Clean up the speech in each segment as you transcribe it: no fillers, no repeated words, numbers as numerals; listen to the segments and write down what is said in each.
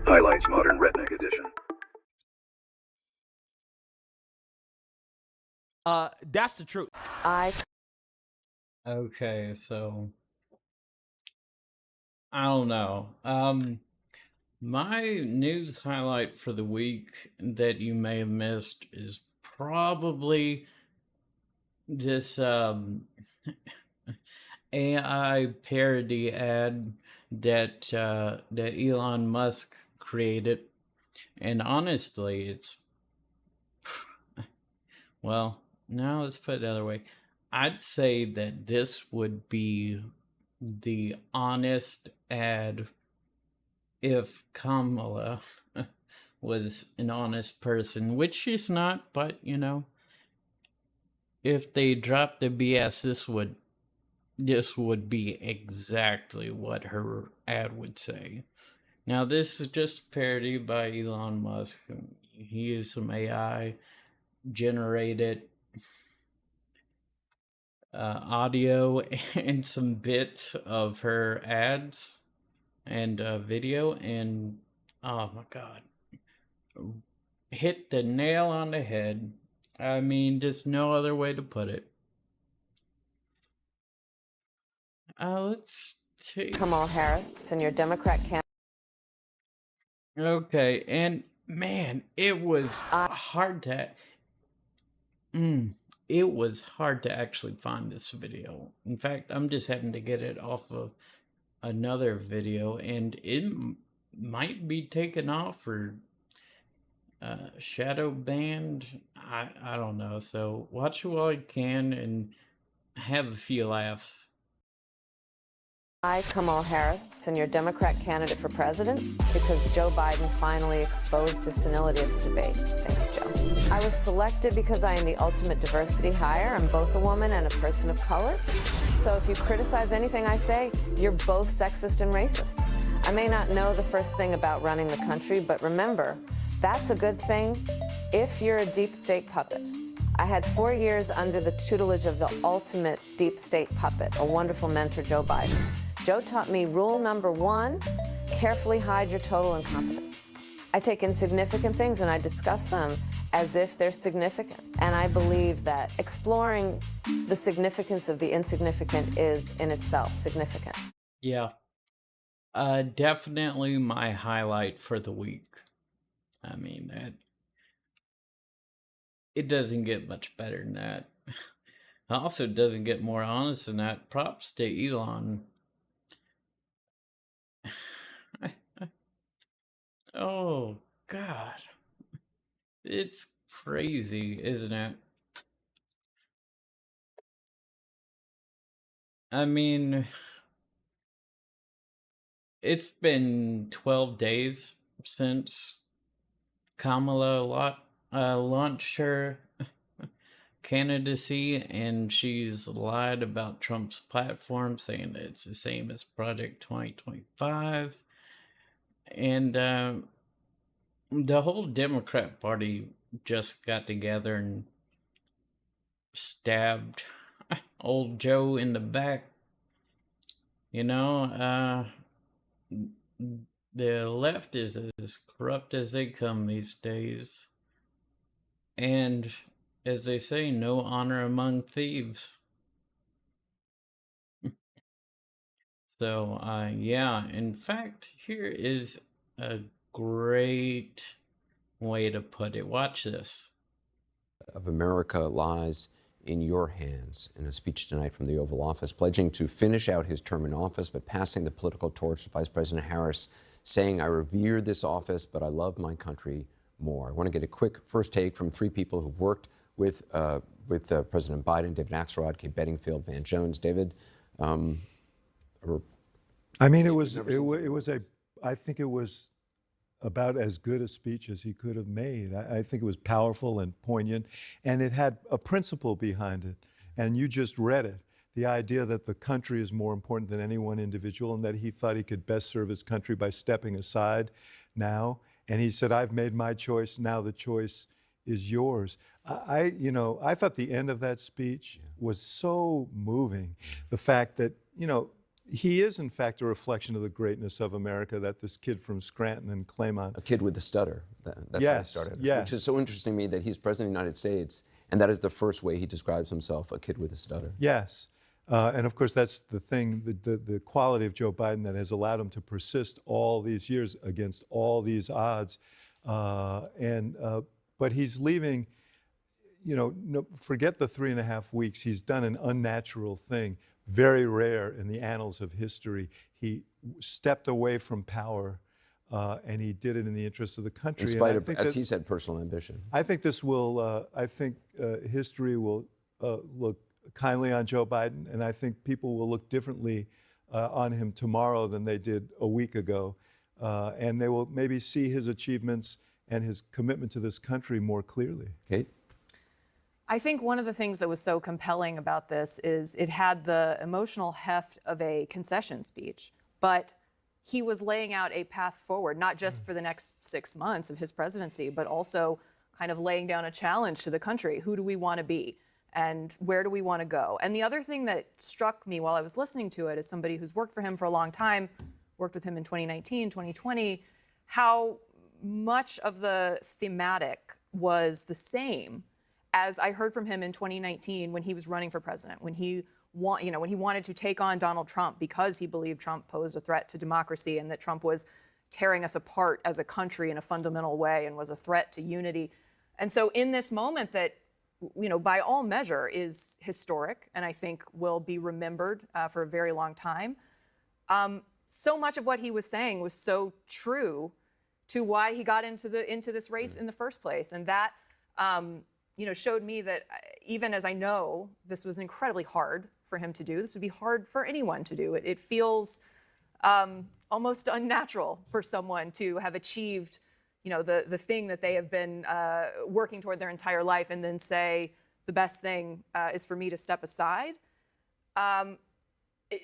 Highlights Modern Redneck Edition. That's the truth. Okay, so I don't know. My news highlight for the week that you may have missed is probably this AI parody ad that Elon Musk created, and honestly, it's well. Now let's put it the other way. I'd say that this would be the honest ad if Kamala was an honest person, which she's not, but if they dropped the BS, this would be exactly what her ad would say. Now, this is just a parody by Elon Musk. He used some AI generated audio and some bits of her ads and video, and oh my god, hit the nail on the head. I mean, there's no other way to put it. Let's take Kamala Harris and your Democrat candidate. Okay, and man, it was hard to it was hard to actually find this video. In fact, I'm just having to get it off of another video, and it might be taken off or shadow banned. I don't know. So watch it while you can and have a few laughs. I, Kamala Harris, and your Democrat candidate for president, because Joe Biden finally exposed his senility of the debate. Thanks, Joe. I was selected because I am the ultimate diversity hire. I'm both a woman and a person of color. So if you criticize anything I say, you're both sexist and racist. I may not know the first thing about running the country, but remember, that's a good thing if you're a deep state puppet. I had 4 years under the tutelage of the ultimate deep state puppet, a wonderful mentor, Joe Biden. Joe taught me rule number 1, carefully hide your total incompetence. I take insignificant things and I discuss them as if they're significant. And I believe that exploring the significance of the insignificant is in itself significant. Yeah. Definitely my highlight for the week. I mean, it doesn't get much better than that. It also doesn't get more honest than that. Props to Elon. Oh, God. It's crazy, isn't it? I mean, it's been 12 days since Kamala launched her candidacy, and she's lied about Trump's platform, saying that it's the same as Project 2025. And the whole Democrat Party just got together and stabbed old Joe in the back. The left is as corrupt as they come these days. And as they say, no honor among thieves. So, yeah, in fact, here is a great way to put it. Watch this. Of America lies in your hands. In a speech tonight from the Oval Office, pledging to finish out his term in office, but passing the political torch to Vice President Harris, saying, "I revere this office, but I love my country more." I want to get a quick first take from 3 people who've worked with President Biden: David Axelrod, Kate Bedingfield, Van Jones. David, I mean, I think it was about as good a speech as he could have made. I think it was powerful and poignant, and it had a principle behind it. And you just read it. The idea that the country is more important than any one individual, and that he thought he could best serve his country by stepping aside now. And he said, "I've made my choice, now the choice is yours." I thought the end of that speech was so moving. The fact that, he is, in fact, a reflection of the greatness of America that this kid from Scranton and Claymont. A kid with a stutter. That's how he Yes, started. yes. Which is so interesting to me that he's president of the United States, and that is the first way he describes himself, a kid with a stutter. Yes. And of course, that's the thing, the quality of Joe Biden that has allowed him to persist all these years against all these odds. But he's leaving, forget the 3.5 weeks. He's done an unnatural thing, very rare in the annals of history. He stepped away from power, and he did it in the interest of the country. In spite of, as he said, personal ambition. I think this will, history will look kindly on Joe Biden, and I think people will look differently on him tomorrow than they did a week ago. And they will maybe see his achievements and his commitment to this country more clearly. Kate? I think one of the things that was so compelling about this is it had the emotional heft of a concession speech, but he was laying out a path forward, not just for the next 6 months of his presidency, but also kind of laying down a challenge to the country. Who do we want to be? And where do we want to go? And the other thing that struck me while I was listening to it, as somebody who's worked for him for a long time, worked with him in 2019, 2020, how much of the thematic was the same as I heard from him in 2019 when he was running for president, when he wanted to take on Donald Trump because he believed Trump posed a threat to democracy and that Trump was tearing us apart as a country in a fundamental way and was a threat to unity. And so in this moment that, by all measure is historic and I think will be remembered for a very long time, so much of what he was saying was so true to why he got into this race in the first place. And that, showed me that even as I know this was incredibly hard for him to do, this would be hard for anyone to do. It feels almost unnatural for someone to have achieved, the thing that they have been working toward their entire life and then say, the best thing is for me to step aside.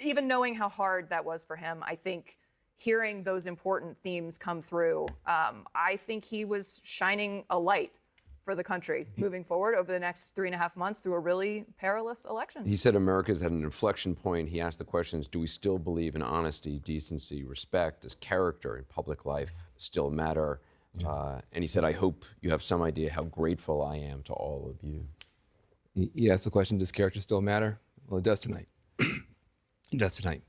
Even knowing how hard that was for him, I think hearing those important themes come through, I think he was shining a light for the country moving forward over the next 3.5 months through a really perilous election. He said America's at an inflection point. He asked the questions, do we still believe in honesty, decency, respect? Does character in public life still matter? Yeah. And he said, I hope you have some idea how grateful I am to all of you. He asked the question, does character still matter? Well, it does tonight. It does tonight.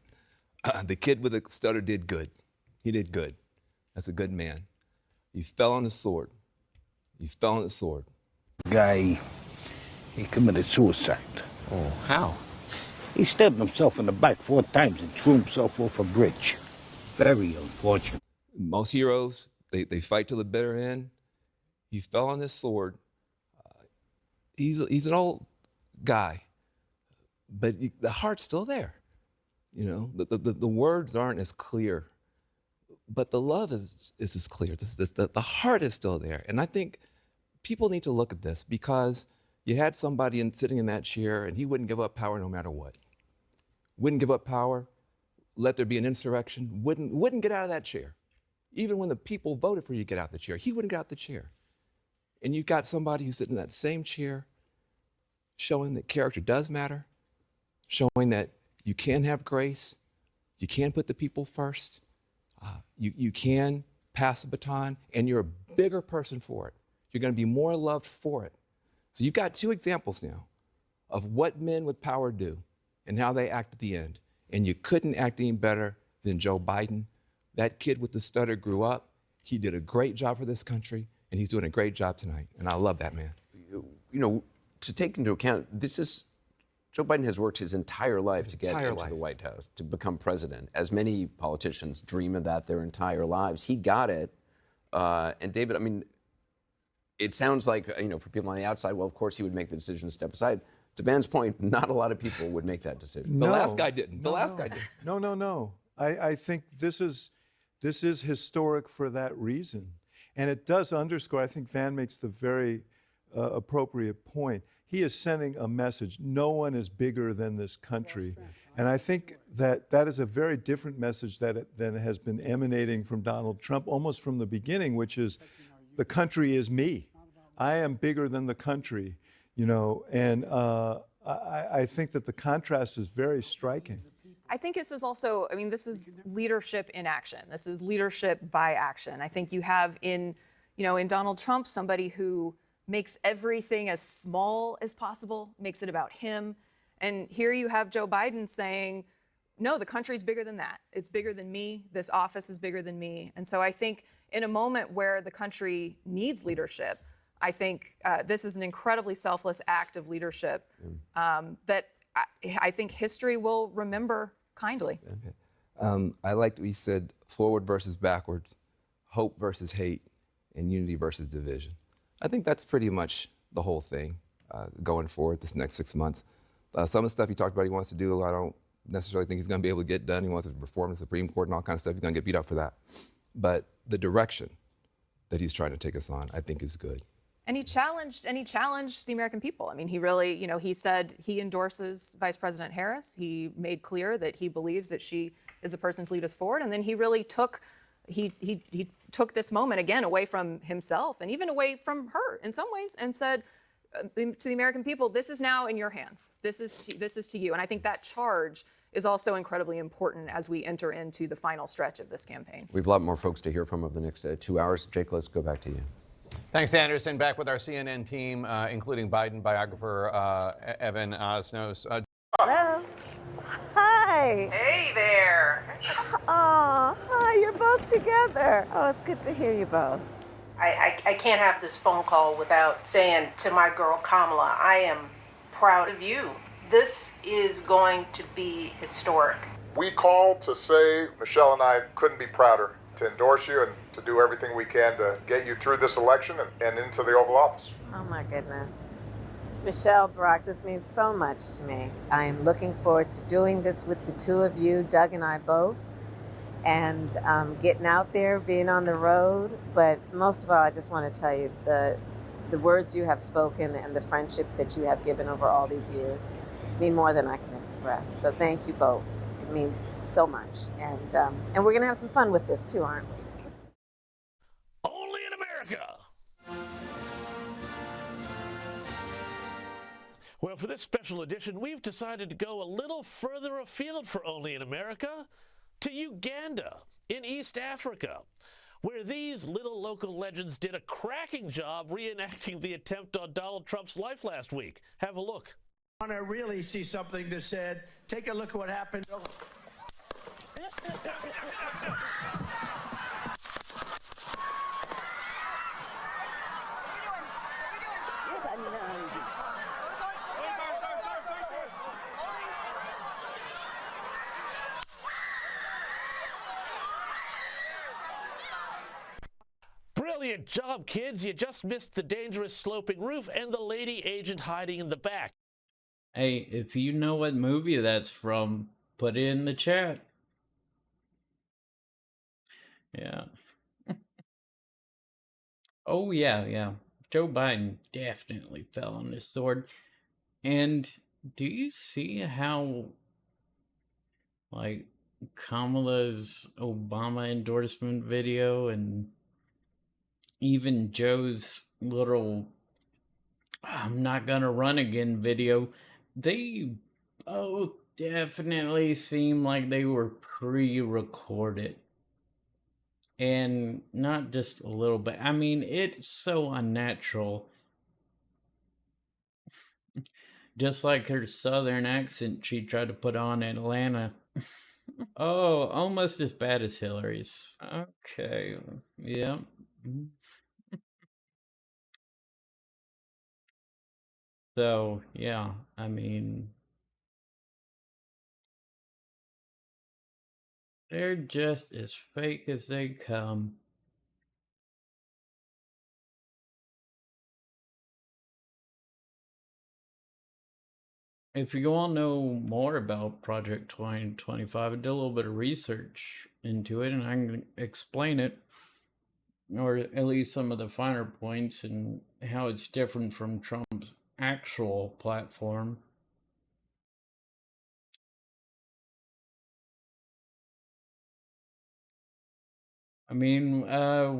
The kid with the stutter did good. He did good. That's a good man. He fell on the sword. He fell on the sword. Guy, he committed suicide. Oh, how? He stabbed himself in the back 4 times and threw himself off a bridge. Very unfortunate. Most heroes, they fight to the bitter end. He fell on his sword. He's an old guy, but the heart's still there. The words aren't as clear, but the love is as clear. The heart is still there. And I think people need to look at this because you had somebody sitting in that chair and he wouldn't give up power no matter what. Wouldn't give up power, let there be an insurrection, wouldn't get out of that chair. Even when the people voted for you to get out of the chair, he wouldn't get out of the chair. And you've got somebody who's sitting in that same chair showing that character does matter, showing that you can have grace, you can put the people first, you can pass the baton, and you're a bigger person for it. You're going to be more loved for it. So you've got 2 examples now of what men with power do and how they act at the end. And you couldn't act any better than Joe Biden. That kid with the stutter grew up. He did a great job for this country, and he's doing a great job tonight. And I love that man. To take into account, Joe Biden has worked his entire life to get into the White House, to become president. As many politicians dream of that their entire lives. He got it. And David, it sounds like, for people on the outside, well, of course he would make the decision to step aside. To Ben's point, not a lot of people would make that decision. The last guy didn't. The last guy didn't. No. I think this is historic for that reason. And it does underscore, I think Van makes the very appropriate point. He is sending a message. No one is bigger than this country. And I think that is a very different message than has been emanating from Donald Trump almost from the beginning, which is the country is me. I am bigger than the country, and I think that the contrast is very striking. I think this is also, I mean, this is leadership in action. This is leadership by action. I think you have in Donald Trump, somebody who makes everything as small as possible, makes it about him. And here you have Joe Biden saying, no, the country's bigger than that. It's bigger than me. This office is bigger than me. And so I think in a moment where the country needs leadership, I think this is an incredibly selfless act of leadership that I think history will remember kindly. I liked what you said, forward versus backwards, hope versus hate, and unity versus division. I think that's pretty much the whole thing going forward this next 6 months. Some of the stuff he talked about he wants to do, I don't necessarily think he's going to be able to get done. He wants to reform the Supreme Court and all kinds of stuff. He's going to get beat up for that. But the direction that he's trying to take us on, I think is good. And he challenged the American people. I mean, he really, he said he endorses Vice President Harris. He made clear that he believes that she is the person to lead us forward. And then he really took this moment again away from himself and even away from her in some ways and said to the American people, this is now in your hands. This is to you. And I think that charge is also incredibly important as we enter into the final stretch of this campaign. We have a lot more folks to hear from over the next 2 hours. Jake, let's go back to you. Thanks, Anderson. Back with our CNN team, including Biden biographer Evan Osnos. Hello. Hi. Hey there. Oh, hi. You're both together. Oh, it's good to hear you both. I can't have this phone call without saying to my girl Kamala, I am proud of you. This is going to be historic. We called to say Michelle and I couldn't be prouder to endorse you and to do everything we can to get you through this election and into the Oval Office. Oh, my goodness. Michelle, Barack, this means so much to me. I am looking forward to doing this with the two of you, Doug and I both, and getting out there, being on the road. But most of all, I just want to tell you the words you have spoken and the friendship that you have given over all these years mean more than I can express. So thank you both. It means so much. And we're going to have some fun with this too, aren't we? Only in America. Well, for this special edition, we've decided to go a little further afield for Only in America, to Uganda in East Africa, where these little local legends did a cracking job reenacting the attempt on Donald Trump's life last week. Have a look. I want to really see something that said, take a look at what happened. Brilliant job, kids. You just missed the dangerous sloping roof and the lady agent hiding in the back. Hey, if you know what movie that's from, put it in the chat. Yeah. Oh, yeah. Joe Biden definitely fell on his sword. And do you see how, like, Kamala's Obama endorsement video and even Joe's little I'm not gonna run again video, they both definitely seem like they were pre-recorded. And not just a little bit. I mean, it's so unnatural. Just like her southern accent she tried to put on in Atlanta. Oh, almost as bad as Hillary's. Okay, yeah. So, yeah, I mean, they're just as fake as they come. If you want to know more about Project 2025, I did a little bit of research into it, and I can explain it, or at least some of the finer points and how it's different from Trump's actual platform. I mean,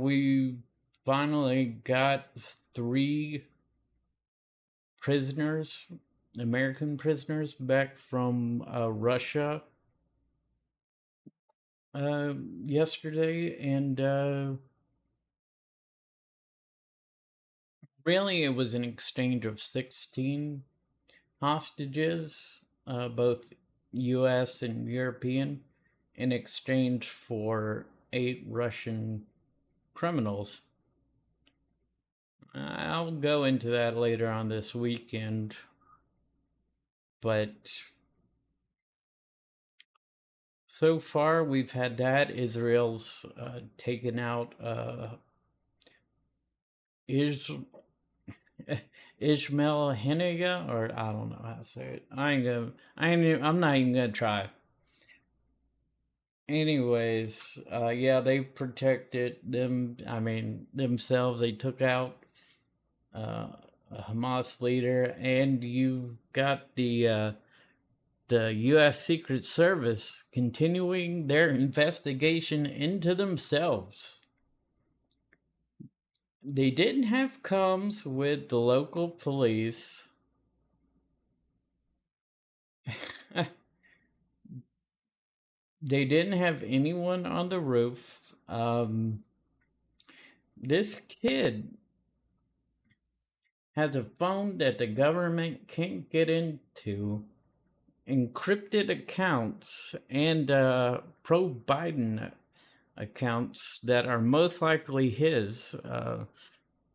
we finally got 3 prisoners, American prisoners, back from Russia yesterday, and really it was an exchange of 16 hostages, both U.S. and European, in exchange for 8 Russian criminals. I'll go into that later on this weekend, but so far we've had that. Israel's taken out Ishmael Henniga, or I don't know how to say it. I'm not even gonna try. Anyways, yeah, they protected themselves. They took out a Hamas leader, and you got the U.S. Secret Service continuing their investigation into themselves. They didn't have comms with the local police. They didn't have anyone on the roof. This kid has a phone that the government can't get into, encrypted accounts, and pro-Biden accounts that are most likely his,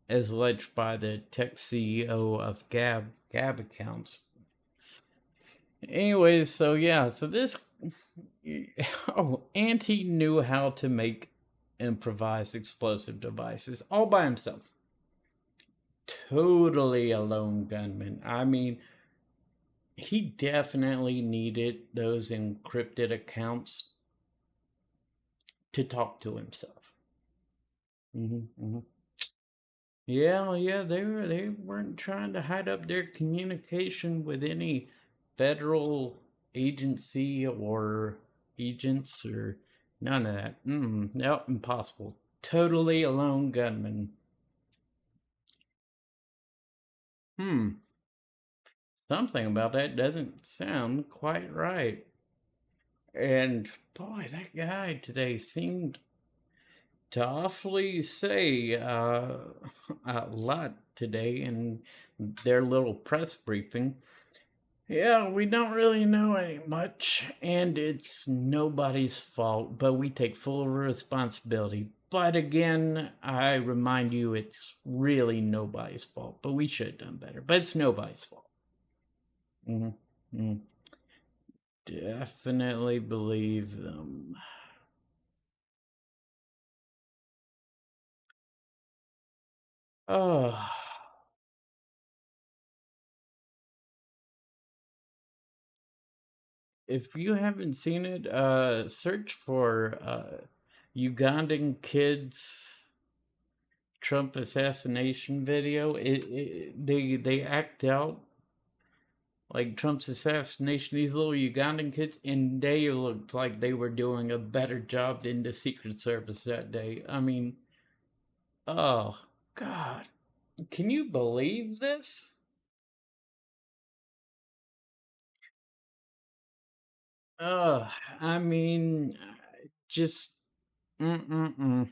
as alleged by the tech CEO of Gab accounts. Anyways, so yeah, so this, and he knew how to make improvised explosive devices all by himself. Totally a lone gunman. I mean, he definitely needed those encrypted accounts to talk to himself. Yeah, they weren't trying to hide up their communication with any federal agency or agents or none of that. Nope, impossible. Totally a lone gunman. Something about that doesn't sound quite right. And boy, that guy today seemed to awfully say a lot today in their little press briefing. Yeah, we don't really know any much, and it's nobody's fault, but we take full responsibility. But again, I remind you, it's really nobody's fault, but we should have done better. But it's nobody's fault. Definitely believe them. Oh. If you haven't seen it, search for Ugandan kids Trump assassination video. They act out like Trump's assassination. These little Ugandan kids, and they looked like they were doing a better job than the Secret Service that day. I mean, oh God, can you believe this? I mean, just mm-mm-mm.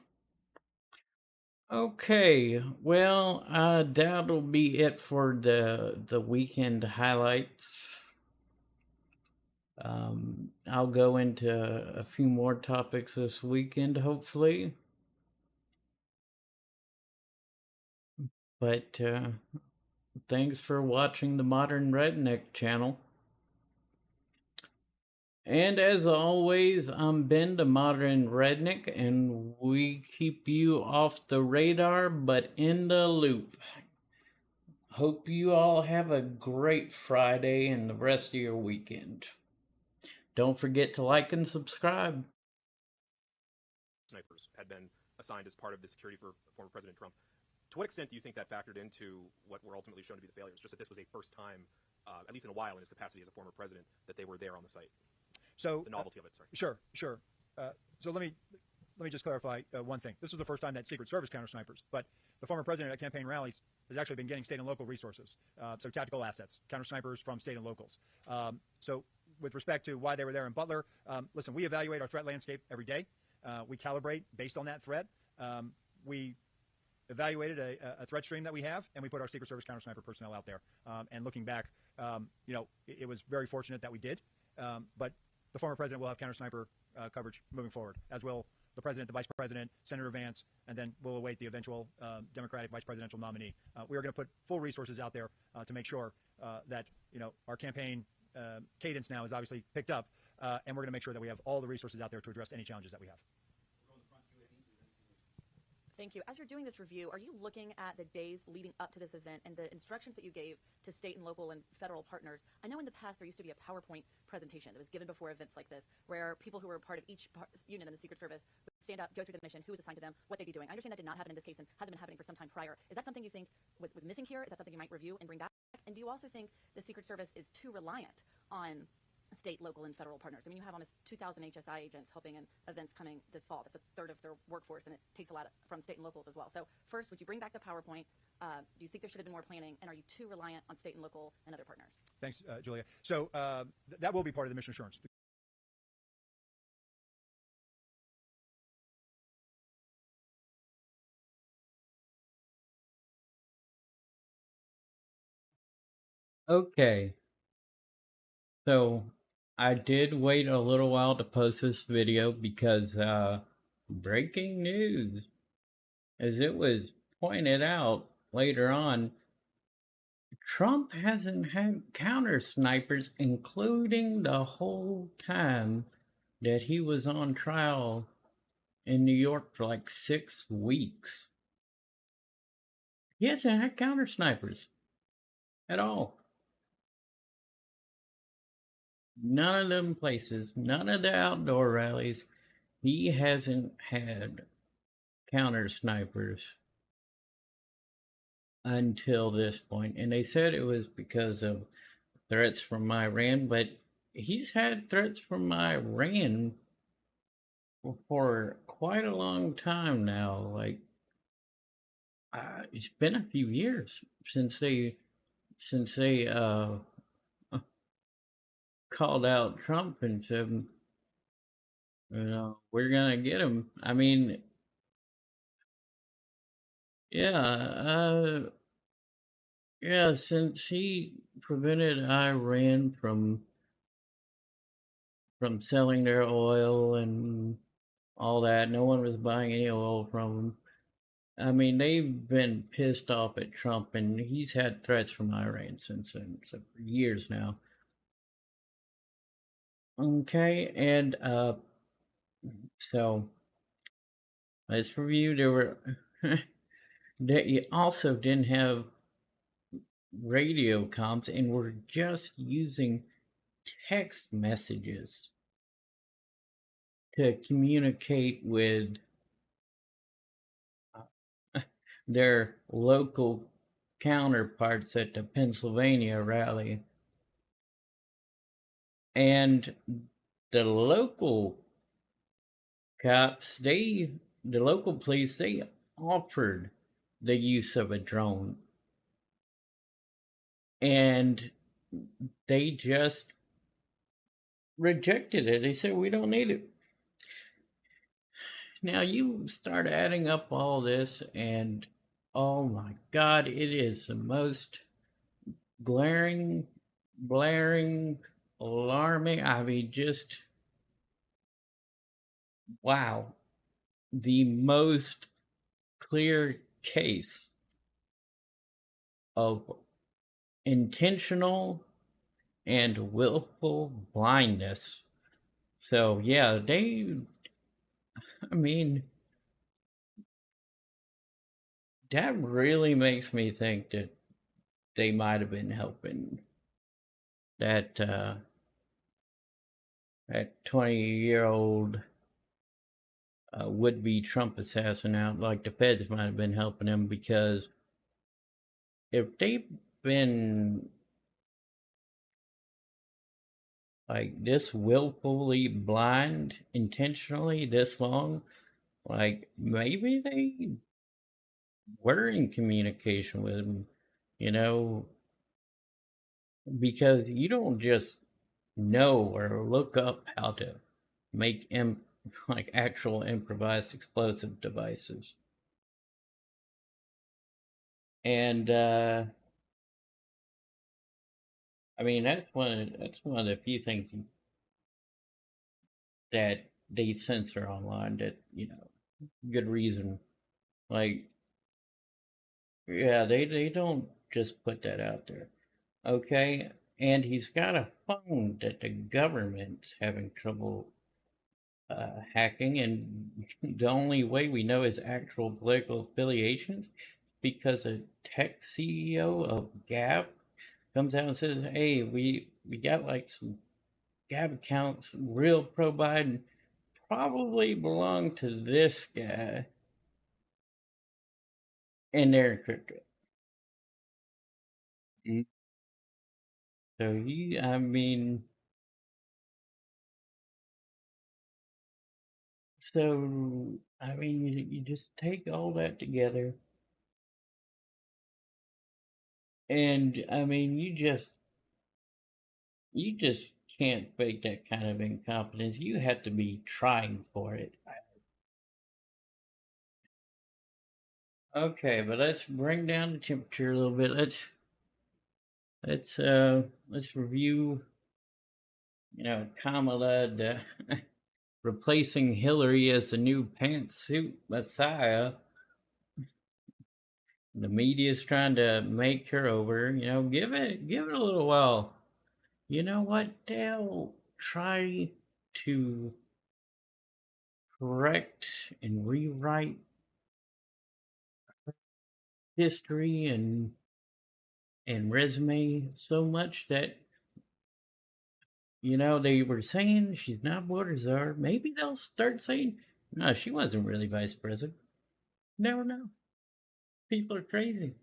Okay, well, that'll be it for the weekend highlights. I'll go into a few more topics this weekend, hopefully. But thanks for watching the Modern Redneck channel. And as always, I'm Ben, the Modern Redneck, and we keep you off the radar but in the loop. Hope you all have a great Friday and the rest of your weekend. Don't forget to like and subscribe. Snipers had been assigned as part of the security for former President Trump. To what extent do you think that factored into what were ultimately shown to be the failures? Just that this was a first time, at least in a while in his capacity as a former president, that they were there on the site. So the novelty of it. Sorry. Sure. So let me just clarify one thing. This was the first time that Secret Service counter snipers, but the former president at campaign rallies has actually been getting state and local resources, so tactical assets, counter snipers from state and locals. So with respect to why they were there in Butler, listen, we evaluate our threat landscape every day. We calibrate based on that threat. We evaluated a threat stream that we have, and we put our Secret Service counter sniper personnel out there. And looking back, it was very fortunate that we did. But the former president will have counter sniper coverage moving forward, as will the president, the vice president, Senator Vance, and then we'll await the eventual Democratic vice presidential nominee. We are going to put full resources out there to make sure that our campaign cadence now is obviously picked up, and we're going to make sure that we have all the resources out there to address any challenges that we have. Thank you. As you're doing this review, are you looking at the days leading up to this event and the instructions that you gave to state and local and federal partners? I know in the past there used to be a PowerPoint presentation that was given before events like this, where people who were part of each unit in the Secret Service would stand up, go through the mission, who was assigned to them, what they'd be doing. I understand that did not happen in this case and hasn't been happening for some time prior. Is that something you think was missing here? Is that something you might review and bring back? And do you also think the Secret Service is too reliant on state, local, and federal partners? I mean, you have almost 2,000 HSI agents helping in events coming this fall. That's a third of their workforce, and it takes a lot from state and locals as well. So first, would you bring back the PowerPoint? Do you think there should have been more planning? And are you too reliant on state and local and other partners? Thanks, Julia. So that will be part of the mission assurance. Okay. So I did wait a little while to post this video because breaking news, as it was pointed out later on, Trump hasn't had counter snipers, including the whole time that he was on trial in New York for like 6 weeks. He hasn't had counter snipers at all. None of them places, none of the outdoor rallies, he hasn't had counter snipers until this point. And they said it was because of threats from Iran, but he's had threats from Iran for quite a long time now. Like, it's been a few years since they called out Trump and said, we're gonna get him. I mean, yeah, since he prevented Iran from selling their oil and all that, no one was buying any oil from them. I mean, they've been pissed off at Trump, and he's had threats from Iran since then, so for years now. Okay, and so let's review. There were they also didn't have radio comms and were just using text messages to communicate with their local counterparts at the Pennsylvania rally. And the local cops, the local police, they offered the use of a drone. And they just rejected it. They said, we don't need it. Now you start adding up all this, and oh my God, it is the most glaring, blaring, alarming. I mean, just wow. The most clear case of intentional and willful blindness. So yeah, I mean, that really makes me think that they might have been helping that 20-year-old would-be Trump assassin out. Like the feds might have been helping him, because if they've been like this willfully blind intentionally this long, like maybe they were in communication with him, because you don't just know or look up how to make like actual improvised explosive devices. And I mean that's one of the few things that they censor online that, good reason. Like, yeah, they don't just put that out there. Okay? And he's got a phone that the government's having trouble hacking, and the only way we know his actual political affiliations because a tech CEO of Gap comes out and says, "Hey, we got like some Gap accounts, real pro Biden, probably belong to this guy, and they're encrypted." So I mean, you just take all that together, and I mean, you just can't fake that kind of incompetence. You have to be trying for it. Okay, but let's bring down the temperature a little bit. Let's review, Kamala replacing Hillary as the new pantsuit messiah. The media's trying to make her over. Give it a little while. You know what? They'll try to correct and rewrite history and resume so much that they were saying she's not border czar. Maybe they'll start saying, no, she wasn't really vice president. Never know. People are crazy.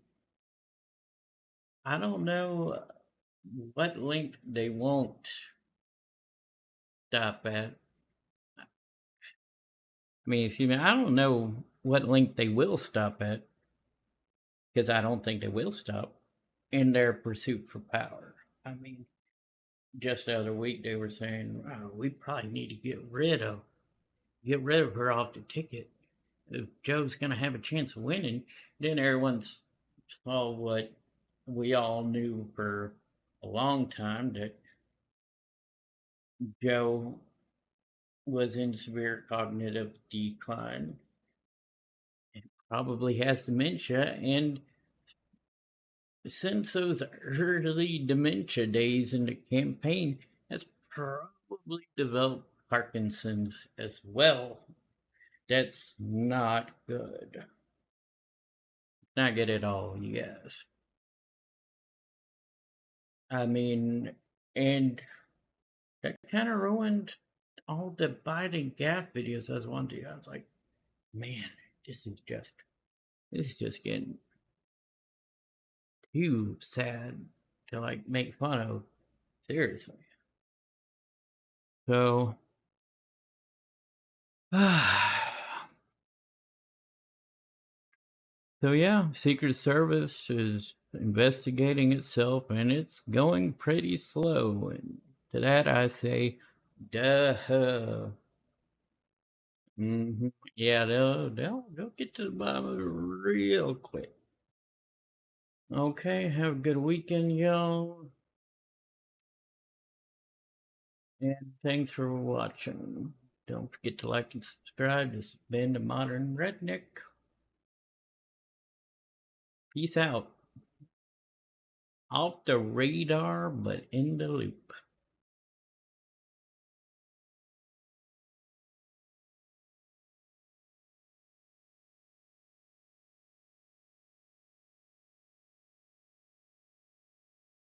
I don't know what length they won't stop at. I mean, I don't know what length they will stop at, because I don't think they will stop in their pursuit for power. I mean, just the other week they were saying, oh, we probably need to get rid of her off the ticket if Joe's going to have a chance of winning. Then everyone saw what we all knew for a long time, that Joe was in severe cognitive decline and probably has dementia. And since those early dementia days in the campaign, has probably developed Parkinson's as well. That's not good. Not good at all, you guys. I mean, and that kind of ruined all the Biden Gap videos I was watching. I was like, man, this is just getting too sad to like make fun of. Seriously. So, yeah, Secret Service is investigating itself, and it's going pretty slow. And to that I say, duh. Yeah, they'll get to the bottom of it real quick. Okay, have a good weekend, y'all. And thanks for watching. Don't forget to like and subscribe. This has been the Modern Redneck. Peace out. Off the radar, but in the loop.